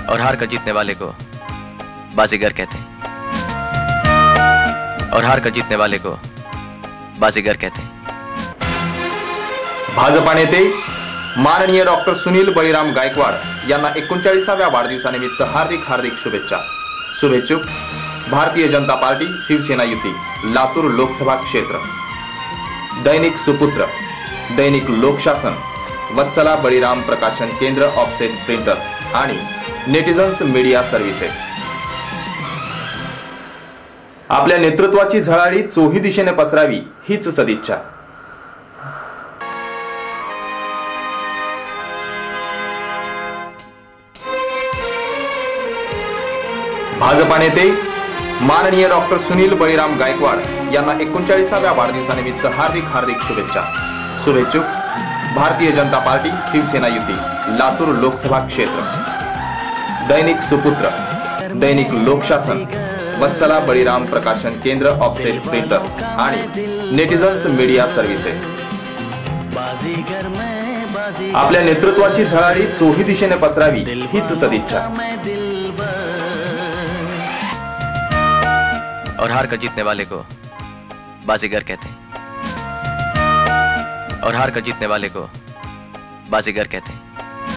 और हार कर जीतने वाले को बाजीगर कहते हैं। और हार कर जीतने वाले को बाजीगर कहते हैं। भाजपा नेते माननीय डॉक्टर सुनील बळीराम गायकवाड यांना 39व्या वाढदिवसानिमित्त हार्दिक हार्दिक शुभेच्छा। शुभेच्छुक भारतीय जनता पार्टी शिवसेना युती लातूर लोकसभा क्षेत्र। दैनिक सुपुत्र, दैनिक लोकशासन, वत्सला बळीराम प्रकाशन केंद्र, ऑफसेट प्रिंटर्स आणि नेटिझन्स मीडिया सर्व्हिसेस। आपल्या नेतृत्वाची झळाळी चोही दिशेने पसरावी हीच सदिच्छा। भाजपा नेते माननीय डॉक्टर सुनील बळीराम गायकवाड यांना 39व्या वाढदिवसानिमित्त हार्दिक हार्दिक शुभेच्छा। शुभेच्छुक भारतीय जनता पार्टी शिवसेना युती लातूर लोकसभा क्षेत्र। दैनिक सुपुत्र, दैनिक लोकशासन, वत्सला बळीराम प्रकाशन केंद्र, ऑफसेट प्रिंटर्स आणि नेटिझन्स मीडिया सर्व्हिसेस। आपल्या नेतृत्वाची झळाळी चोही दिशेने पसरावी हीच सदिच्छा। और हार कर जीतने वाले को बाजीगर कहते हैं। और हार कर जीतने वाले को बाजीगर कहते हैं।